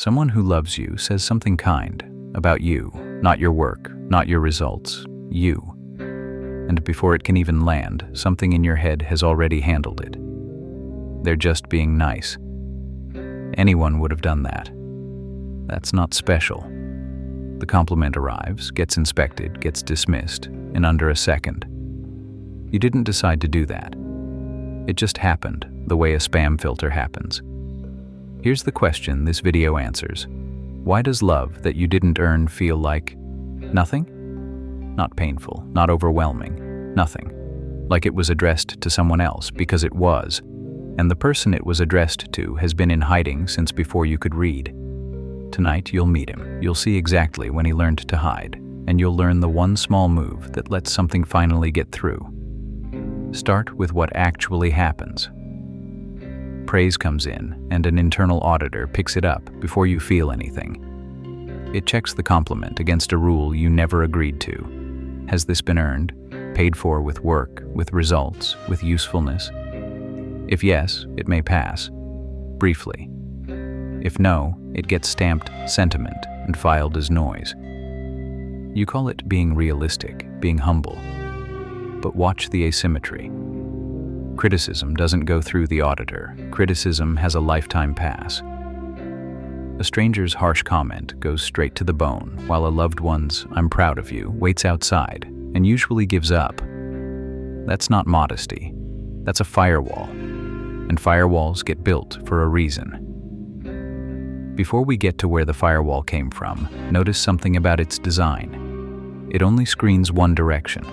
Someone who loves you says something kind about you, not your work, not your results, you. And before it can even land, something in your head has already handled it. They're just being nice. Anyone would have done that. That's not special. The compliment arrives, gets inspected, gets dismissed in under a second. You didn't decide to do that. It just happened, the way a spam filter happens. Here's the question this video answers. Why does love that you didn't earn feel like nothing? Not painful, not overwhelming, nothing. Like it was addressed to someone else because it was, and the person it was addressed to has been in hiding since before you could read. Tonight you'll meet him. You'll see exactly when he learned to hide, and you'll learn the one small move that lets something finally get through. Start with what actually happens. Praise comes in, and an internal auditor picks it up before you feel anything. It checks the compliment against a rule you never agreed to. Has this been earned, paid for with work, with results, with usefulness? If yes, it may pass, briefly. If no, it gets stamped sentiment and filed as noise. You call it being realistic, being humble. But watch the asymmetry. Criticism doesn't go through the auditor. Criticism has a lifetime pass. A stranger's harsh comment goes straight to the bone, while a loved one's "I'm proud of you" waits outside and usually gives up. That's not modesty. That's a firewall. And firewalls get built for a reason. Before we get to where the firewall came from, notice something about its design. It only screens one direction.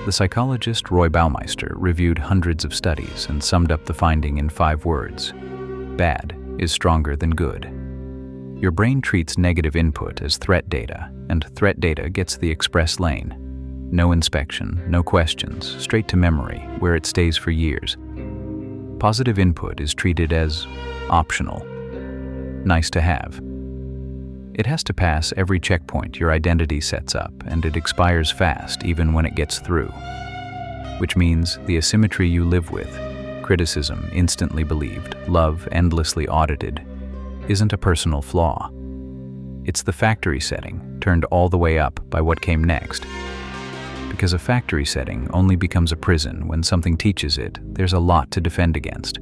The psychologist Roy Baumeister reviewed hundreds of studies and summed up the finding in 5 words. Bad is stronger than good. Your brain treats negative input as threat data, and threat data gets the express lane. No inspection, no questions, straight to memory, where it stays for years. Positive input is treated as optional. Nice to have. It has to pass every checkpoint your identity sets up, and it expires fast even when it gets through. Which means the asymmetry you live with, criticism instantly believed, love endlessly audited, isn't a personal flaw. It's the factory setting, turned all the way up by what came next. Because a factory setting only becomes a prison when something teaches it, there's a lot to defend against.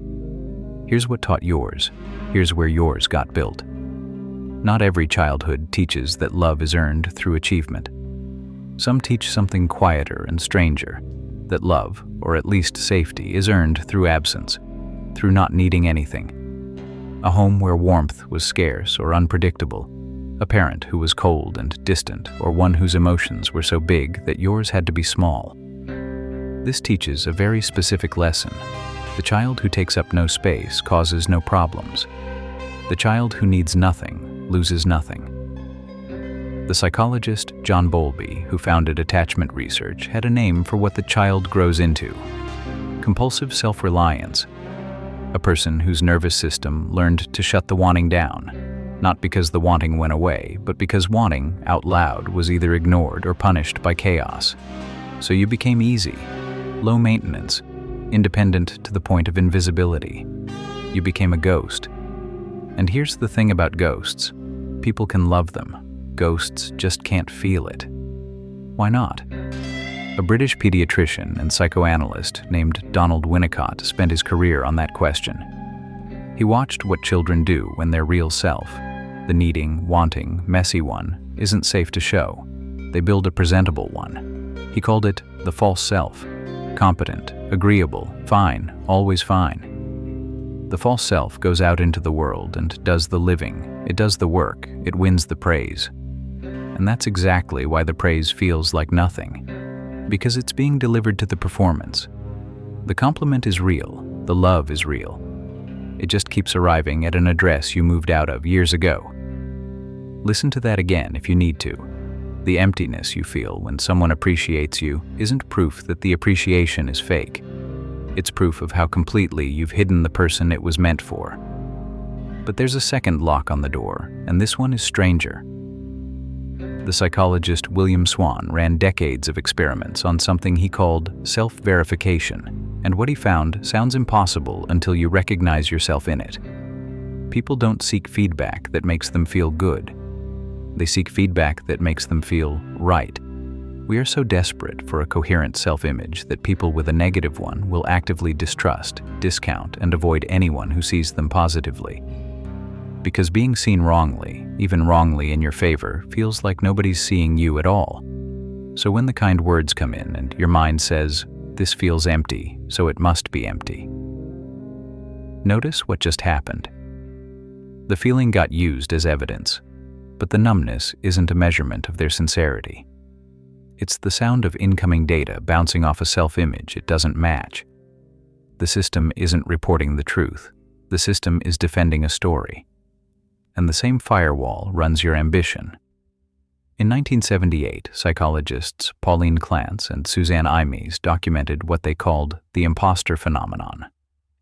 Here's what taught yours. Here's where yours got built. Not every childhood teaches that love is earned through achievement. Some teach something quieter and stranger, that love, or at least safety, is earned through absence, through not needing anything. A home where warmth was scarce or unpredictable, a parent who was cold and distant, or one whose emotions were so big that yours had to be small. This teaches a very specific lesson. The child who takes up no space causes no problems. The child who needs nothing loses nothing. The psychologist John Bowlby, who founded attachment research, had a name for what the child grows into: compulsive self-reliance. A person whose nervous system learned to shut the wanting down, not because the wanting went away, but because wanting, out loud, was either ignored or punished by chaos. So you became easy, low maintenance, independent to the point of invisibility. You became a ghost. And here's the thing about ghosts. People can love them. Ghosts just can't feel it. Why not? A British pediatrician and psychoanalyst named Donald Winnicott spent his career on that question. He watched what children do when their real self, the needing, wanting, messy one, isn't safe to show. They build a presentable one. He called it the false self. Competent, agreeable, fine, always fine. The false self goes out into the world and does the living. It does the work. It wins the praise. And that's exactly why the praise feels like nothing. Because it's being delivered to the performance. The compliment is real. The love is real. It just keeps arriving at an address you moved out of years ago. Listen to that again if you need to. The emptiness you feel when someone appreciates you isn't proof that the appreciation is fake. It's proof of how completely you've hidden the person it was meant for. But there's a second lock on the door, and this one is stranger. The psychologist William Swann ran decades of experiments on something he called self-verification, and what he found sounds impossible until you recognize yourself in it. People don't seek feedback that makes them feel good. They seek feedback that makes them feel right. We are so desperate for a coherent self-image that people with a negative one will actively distrust, discount, and avoid anyone who sees them positively. Because being seen wrongly, even wrongly in your favor, feels like nobody's seeing you at all. So when the kind words come in and your mind says, "This feels empty, so it must be empty," notice what just happened. The feeling got used as evidence, but the numbness isn't a measurement of their sincerity. It's the sound of incoming data bouncing off a self-image it doesn't match. The system isn't reporting the truth. The system is defending a story. And the same firewall runs your ambition. In 1978, psychologists Pauline Clance and Suzanne Imes documented what they called the impostor phenomenon.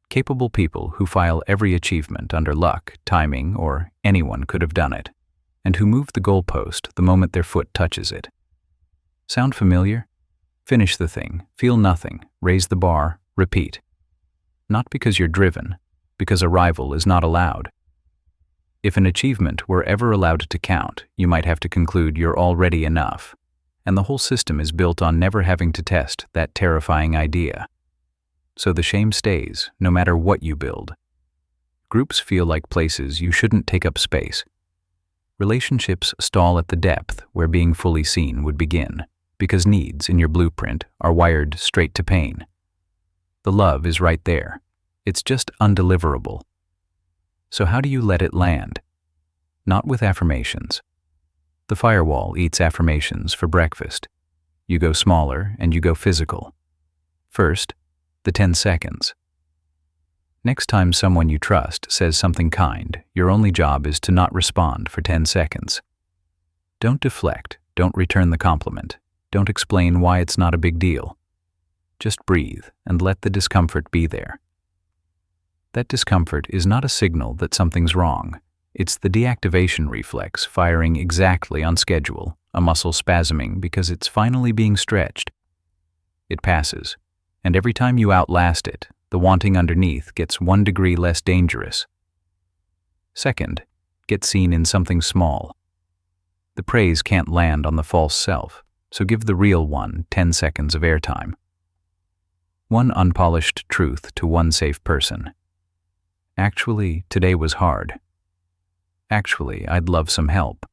Capable people who file every achievement under luck, timing, or anyone could have done it, and who move the goalpost the moment their foot touches it. Sound familiar? Finish the thing, feel nothing, raise the bar, repeat. Not because you're driven, because a rival is not allowed. If an achievement were ever allowed to count, you might have to conclude you're already enough, and the whole system is built on never having to test that terrifying idea. So the shame stays, no matter what you build. Groups feel like places you shouldn't take up space. Relationships stall at the depth where being fully seen would begin, because needs in your blueprint are wired straight to pain. The love is right there. It's just undeliverable. So how do you let it land? Not with affirmations. The firewall eats affirmations for breakfast. You go smaller and you go physical. First, the 10 seconds. Next time someone you trust says something kind, your only job is to not respond for 10 seconds. Don't deflect, don't return the compliment, don't explain why it's not a big deal. Just breathe and let the discomfort be there. That discomfort is not a signal that something's wrong. It's the deactivation reflex firing exactly on schedule, a muscle spasming because it's finally being stretched. It passes, and every time you outlast it, the wanting underneath gets 1 degree less dangerous. Second, get seen in something small. The praise can't land on the false self, so give the real one 10 seconds of airtime. One unpolished truth to one safe person. Actually, today was hard. Actually, I'd love some help.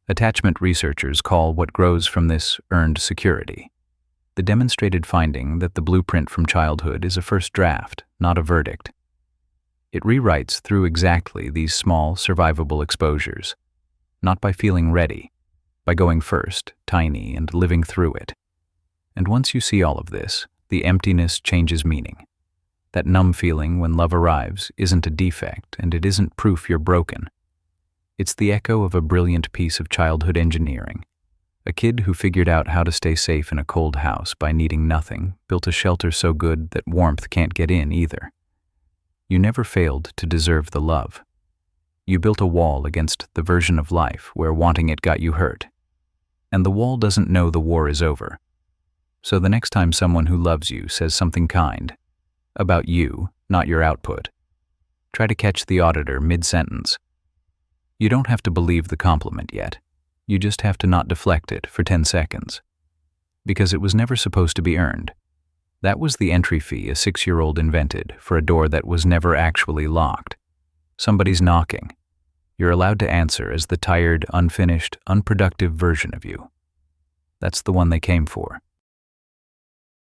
Attachment researchers call what grows from this earned security. The demonstrated finding that the blueprint from childhood is a first draft, not a verdict. It rewrites through exactly these small, survivable exposures, not by feeling ready, by going first, tiny, and living through it. And once you see all of this, the emptiness changes meaning. That numb feeling when love arrives isn't a defect, and it isn't proof you're broken. It's the echo of a brilliant piece of childhood engineering. A kid who figured out how to stay safe in a cold house by needing nothing, built a shelter so good that warmth can't get in either. You never failed to deserve the love. You built a wall against the version of life where wanting it got you hurt. And the wall doesn't know the war is over. So the next time someone who loves you says something kind, about you, not your output, try to catch the auditor mid-sentence. You don't have to believe the compliment yet. You just have to not deflect it for 10 seconds. Because it was never supposed to be earned. That was the entry fee a 6-year-old invented for a door that was never actually locked. Somebody's knocking. You're allowed to answer as the tired, unfinished, unproductive version of you. That's the one they came for.